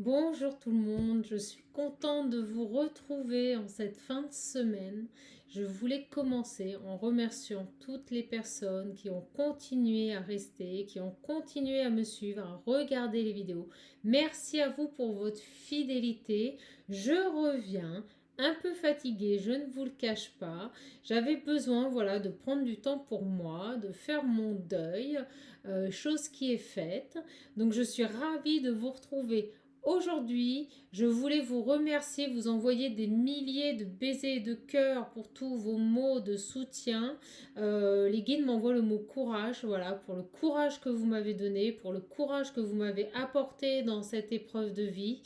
Bonjour tout le monde, je suis contente de vous retrouver en cette fin de semaine. Je voulais commencer en remerciant toutes les personnes qui ont continué à rester, qui ont continué à me suivre, à regarder les vidéos. Merci à vous pour votre fidélité. Je reviens un peu fatiguée, je ne vous le cache pas. J'avais besoin, voilà, de prendre du temps pour moi, de faire mon deuil, chose qui est faite. Donc je suis ravie de vous retrouver. Aujourd'hui, je voulais vous remercier, vous envoyer des milliers de baisers et de cœurs pour tous vos mots de soutien. Les guides m'envoient le mot courage, voilà, pour le courage que vous m'avez donné, pour le courage que vous m'avez apporté dans cette épreuve de vie,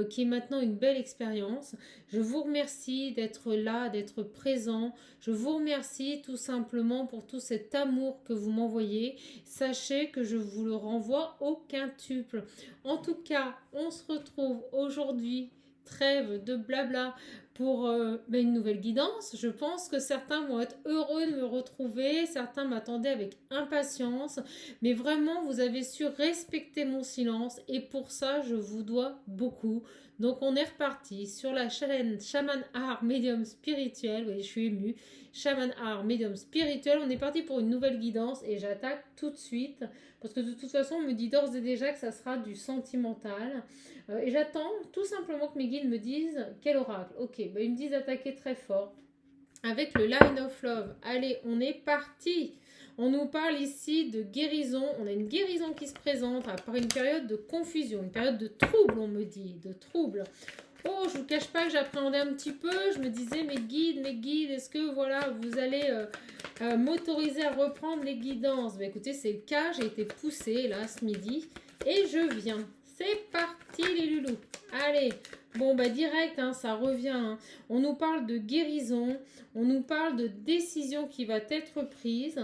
qui est maintenant une belle expérience. Je vous remercie d'être là, d'être présent. Je vous remercie tout simplement pour tout cet amour que vous m'envoyez. Sachez que je vous le renvoie au quintuple. En tout cas, on se retrouve aujourd'hui, trêve de blabla, pour une nouvelle guidance. Je pense que certains vont être heureux de me retrouver, certains m'attendaient avec impatience, mais vraiment, vous avez su respecter mon silence et pour ça, je vous dois beaucoup. Donc on est reparti sur la chaîne Shaman Art Medium Spirituel. Oui, je suis émue. Shaman Art Medium Spirituel. On est parti pour une nouvelle guidance et j'attaque tout de suite. Parce que de toute façon, on me dit d'ores et déjà que ça sera du sentimental. Et j'attends tout simplement que mes guides me disent quel oracle. Ok, ils me disent d'attaquer très fort avec le Line of Love. Allez, on est parti. On nous parle ici de guérison. On a une guérison qui se présente après une période de confusion, une période de trouble, on me dit, de trouble. Oh, je vous cache pas que j'appréhendais un petit peu. Je me disais, mes guides, est-ce que voilà, vous allez m'autoriser à reprendre les guidances? Écoutez, c'est le cas. J'ai été poussée là ce midi et je viens. C'est parti les loulous. Allez, bon direct, hein, ça revient. Hein. On nous parle de guérison, on nous parle de décision qui va être prise.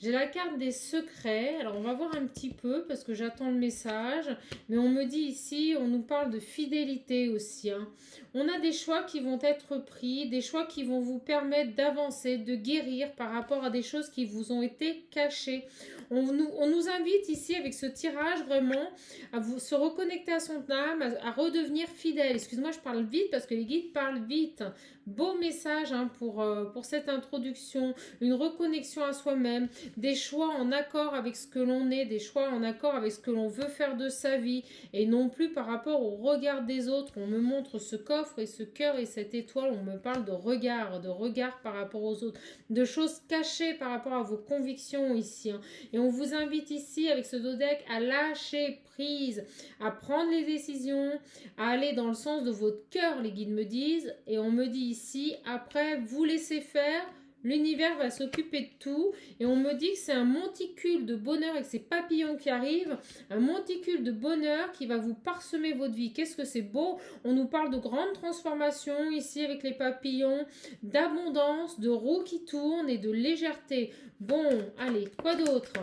J'ai la carte des secrets. Alors on va voir un petit peu parce que j'attends le message. Mais on me dit ici, on nous parle de fidélité aussi. Hein. On a des choix qui vont être pris, des choix qui vont vous permettre d'avancer, de guérir par rapport à des choses qui vous ont été cachées. On nous invite ici avec ce tirage vraiment à vous se reconnecter à son âme, à redevenir fidèle. Excuse-moi, je parle vite parce que les guides parlent vite. Beau message hein, pour cette introduction, une reconnexion à soi-même, des choix en accord avec ce que l'on est, des choix en accord avec ce que l'on veut faire de sa vie et non plus par rapport au regard des autres. On me montre ce coffre et ce cœur et cette étoile, on me parle de regard par rapport aux autres, de choses cachées par rapport à vos convictions ici. Hein. Et on vous invite ici avec ce dodeck à lâcher prise, à prendre les décisions, à aller dans le sens de votre cœur, les guides me disent. Et on me dit ici, après, vous laissez faire, l'univers va s'occuper de tout. Et on me dit que c'est un monticule de bonheur et que c'est papillons qui arrivent, un monticule de bonheur qui va vous parsemer votre vie. Qu'est-ce que c'est beau! On nous parle de grandes transformations ici avec les papillons, d'abondance, de roues qui tournent et de légèreté. Bon, allez, quoi d'autre?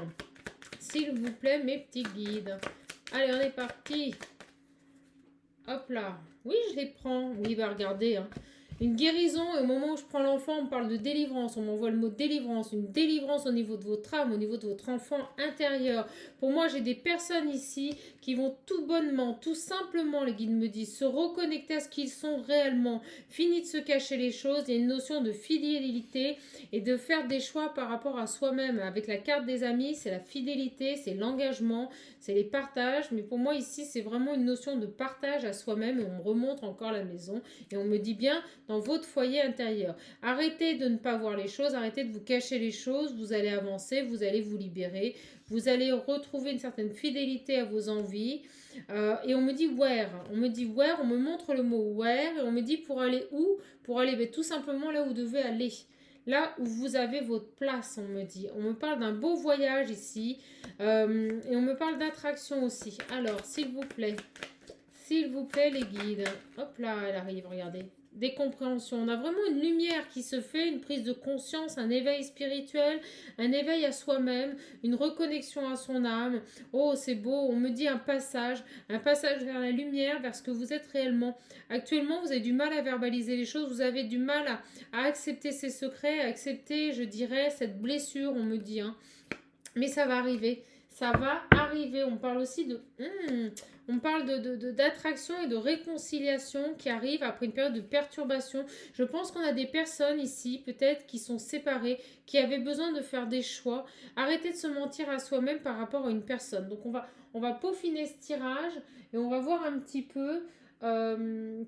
S'il vous plaît, mes petits guides. Allez, on est parti. Hop là. Oui, je les prends. Oui, regardez. Hein. Une guérison, et au moment où je prends l'enfant, on parle de délivrance. On m'envoie le mot délivrance. Une délivrance au niveau de votre âme, au niveau de votre enfant intérieur. Pour moi, j'ai des personnes ici qui vont tout bonnement, tout simplement, les guides me disent, se reconnecter à ce qu'ils sont réellement. Fini de se cacher les choses. Il y a une notion de fidélité et de faire des choix par rapport à soi-même. Avec la carte des amis, c'est la fidélité, c'est l'engagement, c'est les partages. Mais pour moi, ici, c'est vraiment une notion de partage à soi-même et on me remonte encore la maison et on me dit bien dans votre foyer intérieur. Arrêtez de ne pas voir les choses, arrêtez de vous cacher les choses, vous allez avancer, vous allez vous libérer, vous allez retrouver une certaine fidélité à vos envies. Et on me dit where, on me montre le mot where et on me dit pour aller où? Pour aller tout simplement là où vous devez aller. Là où vous avez votre place, on me dit. On me parle d'un beau voyage ici et on me parle d'attraction aussi. Alors, s'il vous plaît, les guides. Hop là, elle arrive, regardez. Des compréhensions. On a vraiment une lumière qui se fait, une prise de conscience, un éveil spirituel, un éveil à soi-même, une reconnexion à son âme. Oh, c'est beau. On me dit un passage vers la lumière, vers ce que vous êtes réellement. Actuellement, vous avez du mal à verbaliser les choses, vous avez du mal à accepter ces secrets, à accepter, je dirais, cette blessure, on me dit. Hein. Mais ça va arriver. Ça va arriver. On parle aussi de... On parle d'attraction et de réconciliation qui arrive après une période de perturbation. Je pense qu'on a des personnes ici, peut-être, qui sont séparées, qui avaient besoin de faire des choix. Arrêtez de se mentir à soi-même par rapport à une personne. Donc on va peaufiner ce tirage et on va voir un petit peu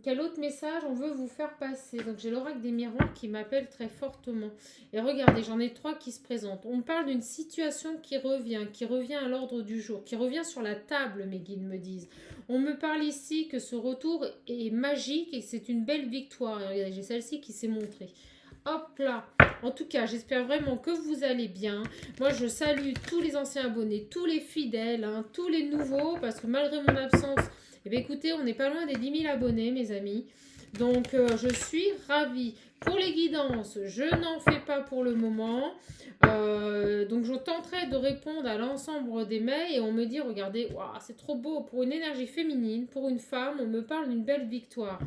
quel autre message on veut vous faire passer. Donc j'ai l'oracle des miroirs qui m'appelle très fortement. Et regardez, j'en ai 3 qui se présentent. On parle d'une situation qui revient à l'ordre du jour, qui revient sur la table, mes guides me disent. On me parle ici que ce retour est magique et que c'est une belle victoire. Et regardez, j'ai celle-ci qui s'est montrée. Hop là. En tout cas, j'espère vraiment que vous allez bien. Moi, je salue tous les anciens abonnés, tous les fidèles, hein, tous les nouveaux, parce que malgré mon absence, eh bien, écoutez, on n'est pas loin des 10 000 abonnés, mes amis. Donc, je suis ravie. Pour les guidances, je n'en fais pas pour le moment. Donc, je tenterai de répondre à l'ensemble des mails et on me dit, regardez, wow, c'est trop beau. Pour une énergie féminine, pour une femme, on me parle d'une belle victoire.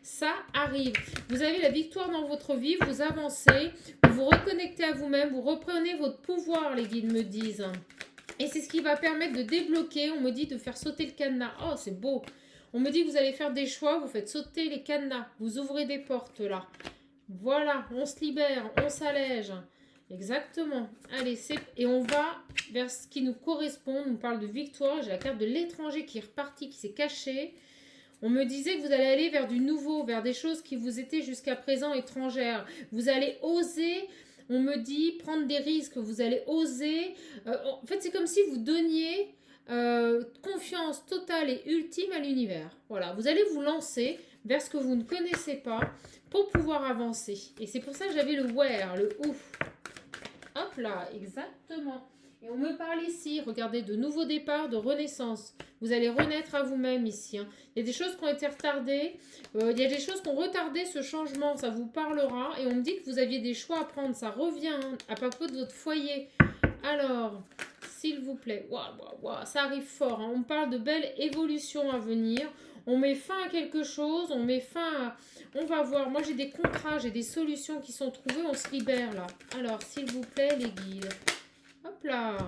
Ça arrive. Vous avez la victoire dans votre vie, vous avancez, vous vous reconnectez à vous-même, vous reprenez votre pouvoir, les guides me disent. Et c'est ce qui va permettre de débloquer. On me dit de faire sauter le cadenas. Oh, c'est beau. On me dit que vous allez faire des choix. Vous faites sauter les cadenas. Vous ouvrez des portes là. Voilà, on se libère, on s'allège. Exactement. Allez, et on va vers ce qui nous correspond. On parle de victoire. J'ai la carte de l'étranger qui est reparti, qui s'est caché. On me disait que vous allez aller vers du nouveau, vers des choses qui vous étaient jusqu'à présent étrangères. Vous allez oser... On me dit prendre des risques, vous allez oser. En fait, c'est comme si vous donniez confiance totale et ultime à l'univers. Voilà, vous allez vous lancer vers ce que vous ne connaissez pas pour pouvoir avancer. Et c'est pour ça que j'avais le where, le ouf. Hop là, exactement. Et on me parle ici, regardez, de nouveaux départs, de renaissance. Vous allez renaître à vous-même ici. Hein. Il y a des choses qui ont été retardées. Il y a des choses qui ont retardé ce changement. Ça vous parlera. Et on me dit que vous aviez des choix à prendre. Ça revient hein, à propos de votre foyer. Alors, s'il vous plaît. Waouh, ça arrive fort. Hein. On parle de belles évolutions à venir. On met fin à quelque chose. On met fin à... On va voir. Moi, j'ai des contrats. J'ai des solutions qui sont trouvées. On se libère là. Alors, s'il vous plaît, les guides. Hop là.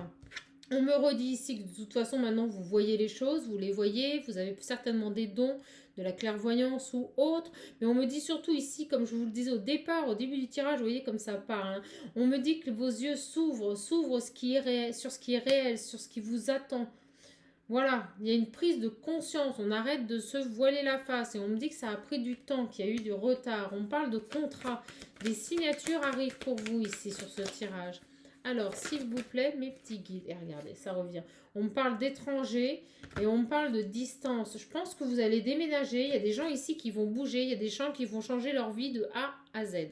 On me redit ici que de toute façon, maintenant, vous voyez les choses, vous les voyez, vous avez certainement des dons, de la clairvoyance ou autre. Mais on me dit surtout ici, comme je vous le disais au départ, au début du tirage, vous voyez comme ça part. Hein, on me dit que vos yeux s'ouvrent sur ce qui est réel, sur ce qui vous attend. Voilà, il y a une prise de conscience, on arrête de se voiler la face. Et on me dit que ça a pris du temps, qu'il y a eu du retard. On parle de contrat, des signatures arrivent pour vous ici sur ce tirage. Alors, s'il vous plaît, mes petits guides. Et regardez, ça revient. On me parle d'étrangers et on me parle de distance. Je pense que vous allez déménager. Il y a des gens ici qui vont bouger. Il y a des gens qui vont changer leur vie de A à Z.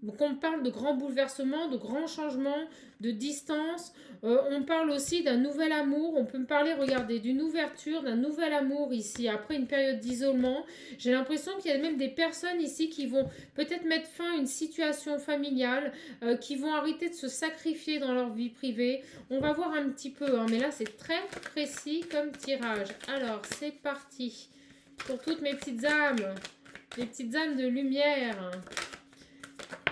Donc on parle de grands bouleversements, de grands changements, de distance. On parle aussi d'un nouvel amour. On peut me parler, regardez, d'une ouverture, d'un nouvel amour ici, après une période d'isolement. J'ai l'impression qu'il y a même des personnes ici qui vont peut-être mettre fin à une situation familiale, qui vont arrêter de se sacrifier dans leur vie privée. On va voir un petit peu, hein, mais là c'est très précis comme tirage. Alors c'est parti pour toutes mes petites âmes, les petites âmes de lumière.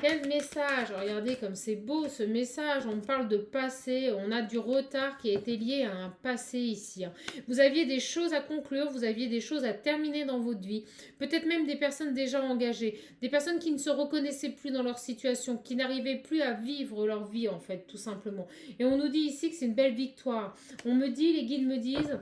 Quel message! Regardez comme c'est beau ce message. On parle de passé. On a du retard qui a été lié à un passé ici. Vous aviez des choses à conclure. Vous aviez des choses à terminer dans votre vie. Peut-être même des personnes déjà engagées. Des personnes qui ne se reconnaissaient plus dans leur situation. Qui n'arrivaient plus à vivre leur vie en fait, tout simplement. Et on nous dit ici que c'est une belle victoire. On me dit, les guides me disent...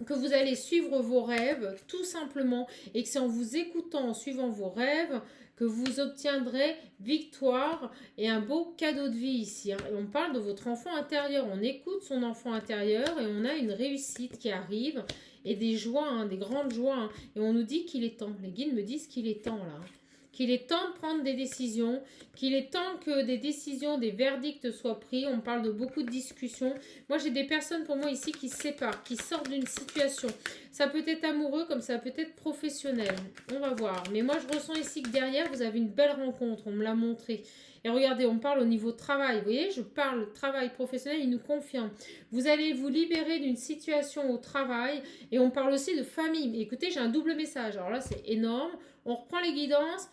que vous allez suivre vos rêves, tout simplement. Et que c'est en vous écoutant, en suivant vos rêves... que vous obtiendrez victoire et un beau cadeau de vie ici. Hein. Et on parle de votre enfant intérieur. On écoute son enfant intérieur et on a une réussite qui arrive et des joies, hein, des grandes joies. Hein. Et on nous dit qu'il est temps. Les guides me disent qu'il est temps là. Qu'il est temps de prendre des décisions, qu'il est temps que des décisions, des verdicts soient pris. On parle de beaucoup de discussions. Moi, j'ai des personnes pour moi ici qui se séparent, qui sortent d'une situation. Ça peut être amoureux comme ça peut être professionnel. On va voir. Mais moi, je ressens ici que derrière, vous avez une belle rencontre. On me l'a montré. Et regardez, on parle au niveau travail. Vous voyez, je parle travail professionnel, il nous confirme. Vous allez vous libérer d'une situation au travail. Et on parle aussi de famille. Mais écoutez, j'ai un double message. Alors là, c'est énorme. On reprend les guidances.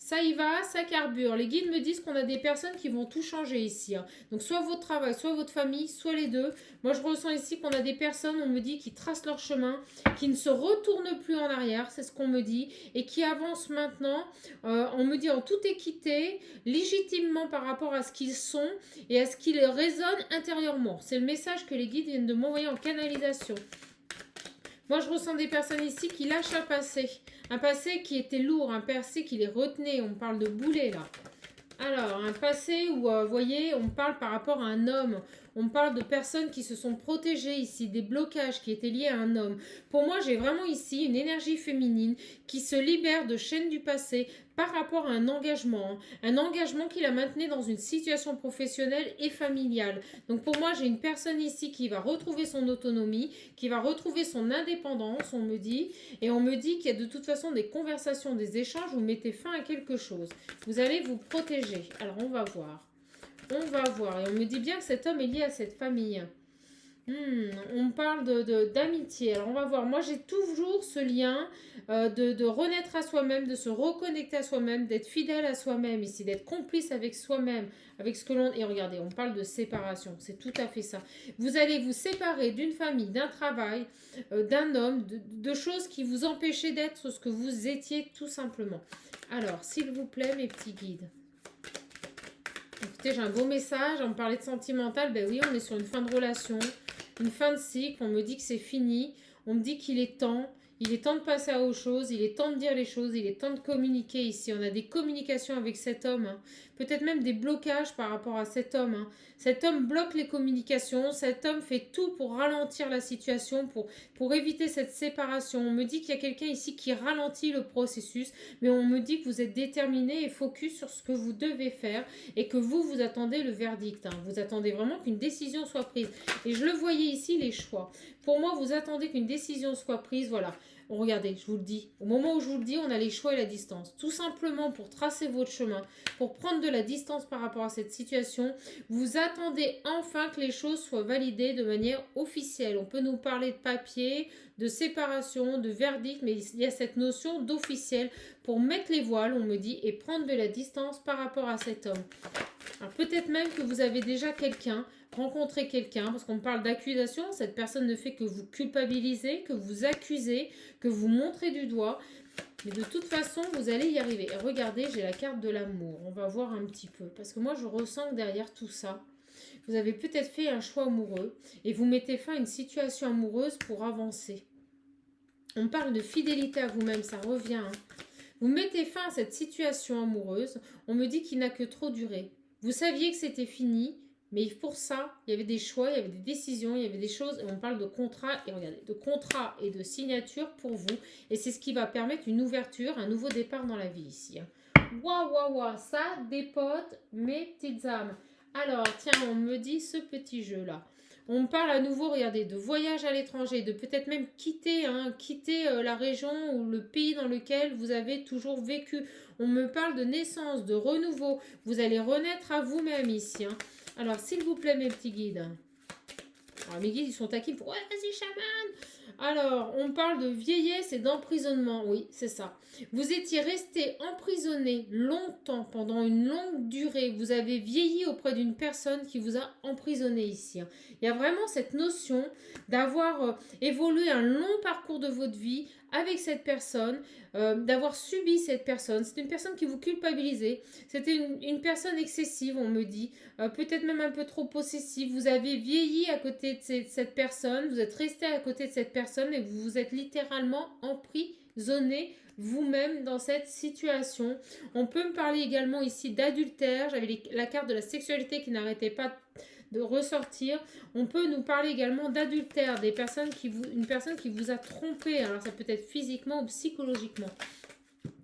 Ça y va, ça carbure. Les guides me disent qu'on a des personnes qui vont tout changer ici, hein. Donc soit votre travail, soit votre famille, soit les deux. Moi je ressens ici qu'on a des personnes, on me dit, qui tracent leur chemin, qui ne se retournent plus en arrière, c'est ce qu'on me dit, et qui avancent maintenant, on me dit en toute équité, légitimement par rapport à ce qu'ils sont et à ce qui les résonne intérieurement. C'est le message que les guides viennent de m'envoyer en canalisation. Moi, je ressens des personnes ici qui lâchent un passé qui était lourd, un passé qui les retenait. On parle de boulet là. Alors, un passé où, vous voyez, on parle par rapport à un homme. On parle de personnes qui se sont protégées ici, des blocages qui étaient liés à un homme. Pour moi, j'ai vraiment ici une énergie féminine qui se libère de chaînes du passé par rapport à un engagement. Un engagement qui la maintenait dans une situation professionnelle et familiale. Donc pour moi, j'ai une personne ici qui va retrouver son autonomie, qui va retrouver son indépendance, on me dit. Et on me dit qu'il y a de toute façon des conversations, des échanges, vous mettez fin à quelque chose. Vous allez vous protéger. Alors on va voir. On va voir. Et on me dit bien que cet homme est lié à cette famille. On parle d'amitié. Alors on va voir. Moi j'ai toujours ce lien de renaître à soi-même, de se reconnecter à soi-même, d'être fidèle à soi-même ici, d'être complice avec soi-même, avec ce que l'on... Et regardez, on parle de séparation. C'est tout à fait ça. Vous allez vous séparer d'une famille, d'un travail, d'un homme, de choses qui vous empêchaient d'être ce que vous étiez tout simplement. Alors, s'il vous plaît, mes petits guides. Écoutez, j'ai un beau message. On me parlait de sentimental. Ben oui, on est sur une fin de relation, une fin de cycle. On me dit que c'est fini. On me dit qu'il est temps. Il est temps de passer à autre chose. Il est temps de dire les choses. Il est temps de communiquer ici. On a des communications avec cet homme, hein. Peut-être même des blocages par rapport à cet homme, hein. Cet homme bloque les communications. Cet homme fait tout pour ralentir la situation, pour éviter cette séparation. On me dit qu'il y a quelqu'un ici qui ralentit le processus, mais on me dit que vous êtes déterminé et focus sur ce que vous devez faire et que vous attendez le verdict, hein. Vous attendez vraiment qu'une décision soit prise. Et je le voyais ici, les choix. Pour moi, vous attendez qu'une décision soit prise, voilà. Regardez, je vous le dis. Au moment où je vous le dis, on a les choix et la distance. Tout simplement pour tracer votre chemin, pour prendre de la distance par rapport à cette situation. Vous attendez enfin que les choses soient validées de manière officielle. On peut nous parler de papier, de séparation, de verdict, mais il y a cette notion d'officiel pour mettre les voiles, on me dit, et prendre de la distance par rapport à cet homme. Alors peut-être même que vous avez déjà rencontré quelqu'un, parce qu'on parle d'accusation, cette personne ne fait que vous culpabiliser, que vous accuser, que vous montrez du doigt, mais de toute façon, vous allez y arriver. Et regardez, j'ai la carte de l'amour, on va voir un petit peu, parce que moi je ressens que derrière tout ça, vous avez peut-être fait un choix amoureux, et vous mettez fin à une situation amoureuse pour avancer. On parle de fidélité à vous-même, ça revient, hein. Vous mettez fin à cette situation amoureuse, on me dit qu'il n'a que trop duré. Vous saviez que c'était fini, mais pour ça, il y avait des choix, il y avait des décisions, il y avait des choses, et on parle de contrat, et regardez, de contrat et de signature pour vous, et c'est ce qui va permettre une ouverture, un nouveau départ dans la vie ici. Waouh, waouh, waouh, ça dépote mes petites âmes. Alors, tiens, on me dit ce petit jeu-là. On me parle à nouveau, regardez, de voyage à l'étranger, de peut-être même quitter la région ou le pays dans lequel vous avez toujours vécu. On me parle de naissance, de renouveau. Vous allez renaître à vous-même ici, hein. Alors, s'il vous plaît, mes petits guides. Alors, mes guides, ils sont taquins pour... Ouais, vas-y, chaman. Alors, on parle de vieillesse et d'emprisonnement. Oui, c'est ça. Vous étiez resté emprisonné longtemps, pendant une longue durée. Vous avez vieilli auprès d'une personne qui vous a emprisonné ici. Il y a vraiment cette notion d'avoir évolué un long parcours de votre vie avec cette personne, d'avoir subi cette personne. C'est une personne qui vous culpabilisait. C'était une personne excessive, on me dit. Peut-être même un peu trop possessive. Vous avez vieilli à côté de cette personne. Vous êtes resté à côté de cette personne et vous vous êtes littéralement emprisonné vous-même dans cette situation. On peut me parler également ici d'adultère. J'avais la carte de la sexualité qui n'arrêtait pas de ressortir. On peut nous parler également d'adultère, une personne qui vous a trompé. Alors ça peut être physiquement ou psychologiquement.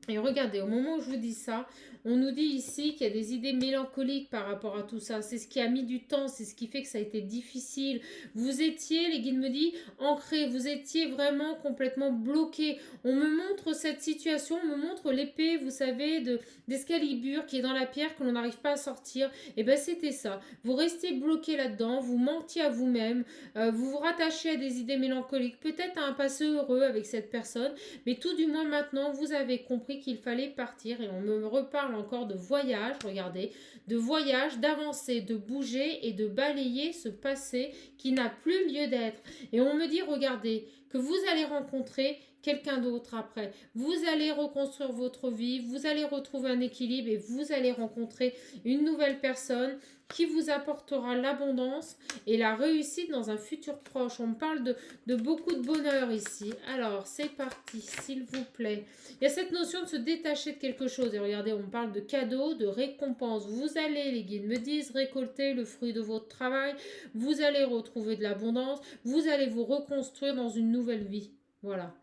Et regardez, au moment où je vous dis ça, On nous dit ici qu'il y a des idées mélancoliques par rapport à tout ça. C'est ce qui a mis du temps, c'est ce qui fait que ça a été difficile. Vous étiez, les guides me disent, ancré, vous étiez vraiment complètement bloqué. On me montre cette situation, on me montre l'épée, vous savez, d'Excalibur qui est dans la pierre que l'on n'arrive pas à sortir. Et bien c'était ça. Vous restez bloqué là-dedans, vous mentiez à vous-même, vous vous rattachez à des idées mélancoliques, peut-être à un passé heureux avec cette personne, mais tout du moins maintenant vous avez compris qu'il fallait partir et on me reparle encore de voyage, regardez, de voyage, d'avancer, de bouger et de balayer ce passé qui n'a plus lieu d'être. Et on me dit, regardez, que vous allez rencontrer quelqu'un d'autre après. Vous allez reconstruire votre vie, vous allez retrouver un équilibre et vous allez rencontrer une nouvelle personne qui vous apportera l'abondance et la réussite dans un futur proche. On me parle de beaucoup de bonheur ici. Alors, c'est parti, s'il vous plaît. Il y a cette notion de se détacher de quelque chose. Et regardez, on me parle de cadeaux, de récompenses. Vous allez, les guides me disent, récolter le fruit de votre travail. Vous allez retrouver de l'abondance. Vous allez vous reconstruire dans une nouvelle vie. Voilà.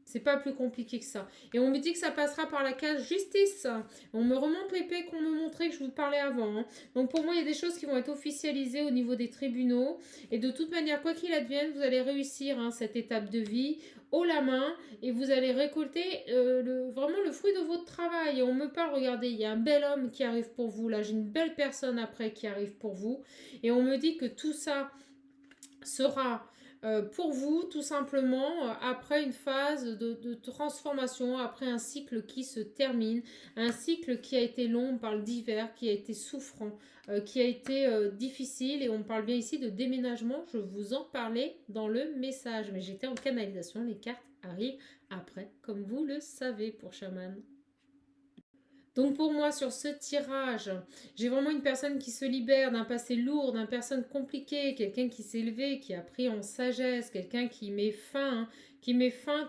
C'est pas plus compliqué que ça. Et on me dit que ça passera par la case justice. On me remonte l'épée qu'on me montrait que je vous parlais avant. Hein. Donc pour moi, il y a des choses qui vont être officialisées au niveau des tribunaux. Et de toute manière, quoi qu'il advienne, vous allez réussir cette étape de vie haut la main. Et vous allez récolter vraiment le fruit de votre travail. Et on me parle, regardez, il y a un bel homme qui arrive pour vous. Là, j'ai une belle personne après qui arrive pour vous. Et on me dit que tout ça sera... pour vous, tout simplement, après une phase de transformation, après un cycle qui se termine, un cycle qui a été long, on parle d'hiver, qui a été souffrant, qui a été difficile, et on parle bien ici de déménagement, je vous en parlais dans le message, mais j'étais en canalisation, les cartes arrivent après, comme vous le savez pour chaman. Donc pour moi, sur ce tirage, j'ai vraiment une personne qui se libère d'un passé lourd, d'une personne compliquée, quelqu'un qui s'est élevé, qui a pris en sagesse, quelqu'un qui met fin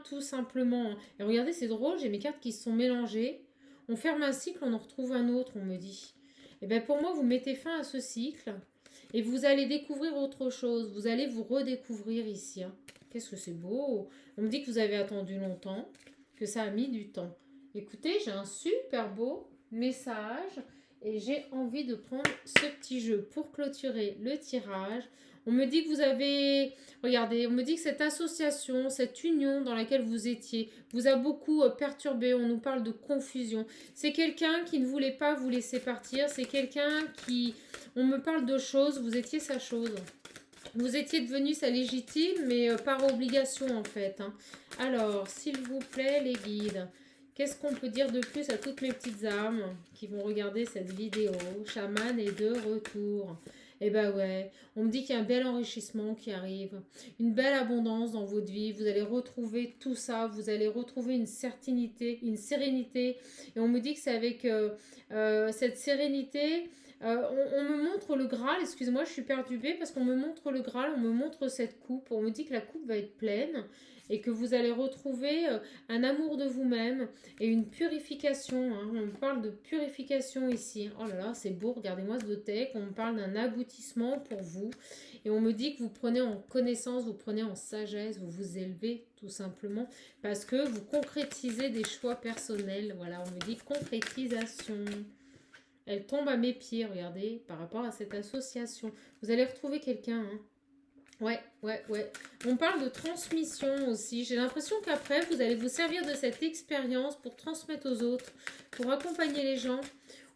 tout simplement. Et regardez, c'est drôle, j'ai mes cartes qui se sont mélangées. On ferme un cycle, on en retrouve un autre, on me dit. Et bien pour moi, vous mettez fin à ce cycle et vous allez découvrir autre chose. Vous allez vous redécouvrir ici. Hein. Qu'est-ce que c'est beau! On me dit que vous avez attendu longtemps, que ça a mis du temps. Écoutez, j'ai un super beau message et j'ai envie de prendre ce petit jeu pour clôturer le tirage. On me dit que vous avez... Regardez, on me dit que cette association, cette union dans laquelle vous étiez, vous a beaucoup perturbé. On nous parle de confusion. C'est quelqu'un qui ne voulait pas vous laisser partir. C'est quelqu'un qui... On me parle de choses. Vous étiez sa chose. Vous étiez devenu sa légitime, mais par obligation en fait. Hein. Alors, s'il vous plaît, les guides... Qu'est-ce qu'on peut dire de plus à toutes mes petites âmes qui vont regarder cette vidéo? Chaman est de retour. Eh ben ouais, on me dit qu'il y a un bel enrichissement qui arrive, une belle abondance dans votre vie. Vous allez retrouver tout ça, vous allez retrouver une sérénité. Et on me dit que c'est avec cette sérénité... on me montre le Graal, excusez-moi, je suis perturbée parce qu'on me montre le Graal, on me montre cette coupe. On me dit que la coupe va être pleine et que vous allez retrouver un amour de vous-même et une purification. Hein. On parle de purification ici. Oh là là, c'est beau, regardez-moi ce deck. On me parle d'un aboutissement pour vous. Et on me dit que vous prenez en connaissance, vous prenez en sagesse, vous vous élevez tout simplement parce que vous concrétisez des choix personnels. Voilà, on me dit concrétisation. Elle tombe à mes pieds, regardez, par rapport à cette association. Vous allez retrouver quelqu'un, hein. Ouais. On parle de transmission aussi. J'ai l'impression qu'après, vous allez vous servir de cette expérience pour transmettre aux autres, pour accompagner les gens.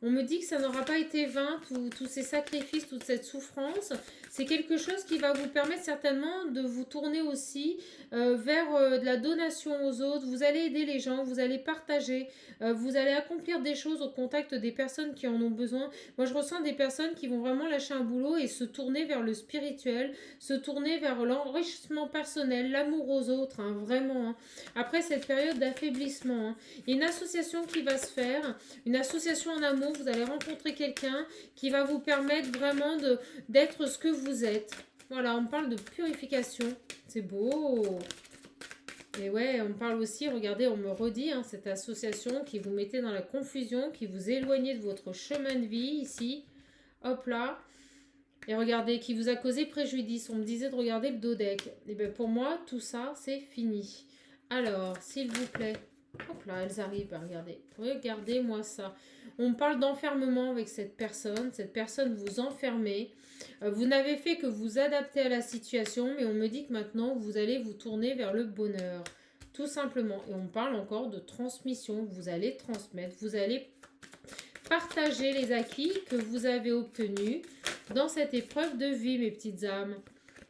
On me dit que ça n'aura pas été vain, tous ces sacrifices, toute cette souffrance. C'est quelque chose qui va vous permettre certainement de vous tourner aussi vers de la donation aux autres. Vous allez aider les gens, vous allez partager, vous allez accomplir des choses au contact des personnes qui en ont besoin. Moi, je ressens des personnes qui vont vraiment lâcher un boulot et se tourner vers le spirituel, se tourner vers l'enrichissement personnel, l'amour aux autres, hein, vraiment. Hein. Après cette période d'affaiblissement, hein. Il y a une association qui va se faire, une association en amour. Vous allez rencontrer quelqu'un qui va vous permettre vraiment d'être ce que vous êtes. Voilà, on parle de purification. C'est beau. Et ouais, on parle aussi, regardez, on me redit, hein, cette association qui vous mettait dans la confusion, qui vous éloignait de votre chemin de vie, ici. Hop là. Et regardez, qui vous a causé préjudice. On me disait de regarder le dos deck. Et bien pour moi, tout ça, c'est fini. Alors, s'il vous plaît, Hop là, elles arrivent, bah, regardez. Regardez-moi ça. On parle d'enfermement avec cette personne. Cette personne vous enfermez. Vous n'avez fait que vous adapter à la situation, mais on me dit que maintenant, vous allez vous tourner vers le bonheur. Tout simplement. Et on parle encore de transmission. Vous allez transmettre, vous allez partager les acquis que vous avez obtenus dans cette épreuve de vie, mes petites âmes.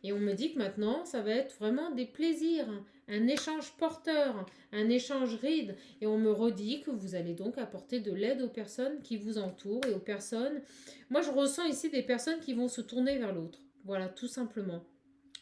Et on me dit que maintenant, ça va être vraiment des plaisirs, un échange porteur, un échange ride. Et on me redit que vous allez donc apporter de l'aide aux personnes qui vous entourent et aux personnes... Moi, je ressens ici des personnes qui vont se tourner vers l'autre. Voilà, tout simplement.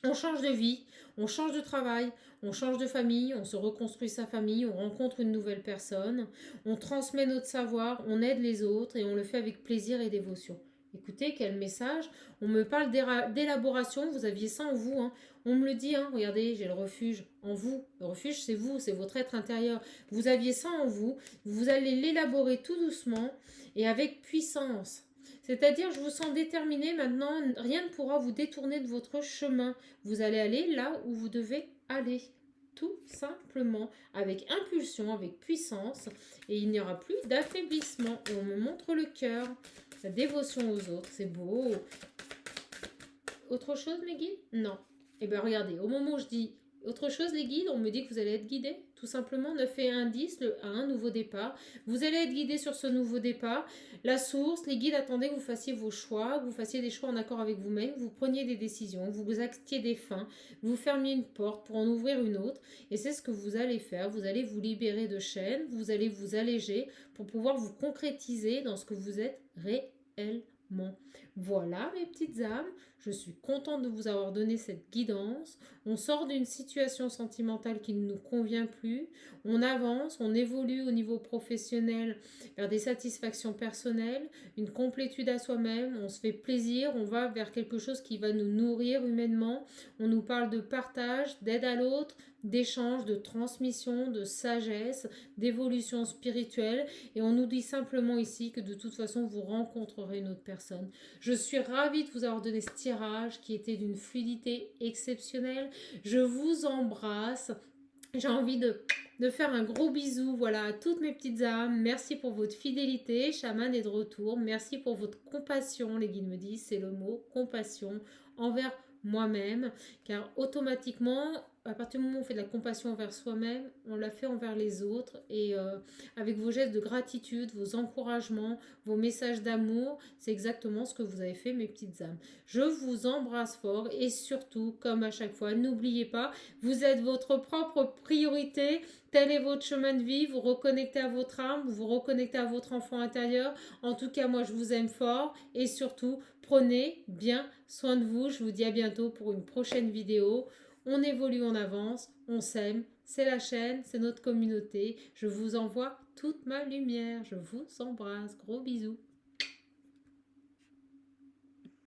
On change de vie, on change de travail, on change de famille, on se reconstruit sa famille, on rencontre une nouvelle personne, on transmet notre savoir, on aide les autres et on le fait avec plaisir et dévotion. Écoutez, quel message. On me parle d'élaboration, vous aviez ça en vous. Hein. On me le dit, hein. Regardez, j'ai le refuge en vous. Le refuge, c'est vous, c'est votre être intérieur. Vous aviez ça en vous, vous allez l'élaborer tout doucement et avec puissance. C'est-à-dire, je vous sens déterminé maintenant, rien ne pourra vous détourner de votre chemin. Vous allez aller là où vous devez aller. Tout simplement, avec impulsion, avec puissance, et il n'y aura plus d'affaiblissement. Et on me montre le cœur, la dévotion aux autres, c'est beau. Autre chose, mes guides? Non. Eh bien, regardez, au moment où je dis autre chose, les guides, on me dit que vous allez être guidés. Tout simplement, 9 et 1, 10, le 1, nouveau départ. Vous allez être guidés sur ce nouveau départ. La source, les guides attendaient que vous fassiez vos choix, que vous fassiez des choix en accord avec vous-même, que vous preniez des décisions, que vous actiez des fins, que vous fermiez une porte pour en ouvrir une autre. Et c'est ce que vous allez faire. Vous allez vous libérer de chaînes, vous allez vous alléger pour pouvoir vous concrétiser dans ce que vous êtes réellement. Voilà, mes petites âmes. Je suis contente de vous avoir donné cette guidance. On sort d'une situation sentimentale qui ne nous convient plus. On avance, on évolue au niveau professionnel vers des satisfactions personnelles, une complétude à soi-même. On se fait plaisir, on va vers quelque chose qui va nous nourrir humainement. On nous parle de partage, d'aide à l'autre, d'échange, de transmission, de sagesse, d'évolution spirituelle. Et on nous dit simplement ici que de toute façon, vous rencontrerez une autre personne. Je suis ravie de vous avoir donné ce tirage qui était d'une fluidité exceptionnelle. Je vous embrasse. J'ai envie de faire un gros bisou, voilà, à toutes mes petites âmes. Merci pour votre fidélité. Chaman est de retour. Merci pour votre compassion. Les guides me disent, c'est le mot compassion envers moi-même. Car automatiquement, à partir du moment où on fait de la compassion envers soi-même, on la fait envers les autres. Et avec vos gestes de gratitude, vos encouragements, vos messages d'amour, c'est exactement ce que vous avez fait, mes petites âmes. Je vous embrasse fort et surtout, comme à chaque fois, n'oubliez pas, vous êtes votre propre priorité. Tel est votre chemin de vie. Vous reconnectez à votre âme, vous reconnectez à votre enfant intérieur. En tout cas, moi, je vous aime fort et surtout, prenez bien soin de vous. Je vous dis à bientôt pour une prochaine vidéo. On évolue, on avance, on s'aime. C'est la chaîne, c'est notre communauté. Je vous envoie toute ma lumière. Je vous embrasse. Gros bisous.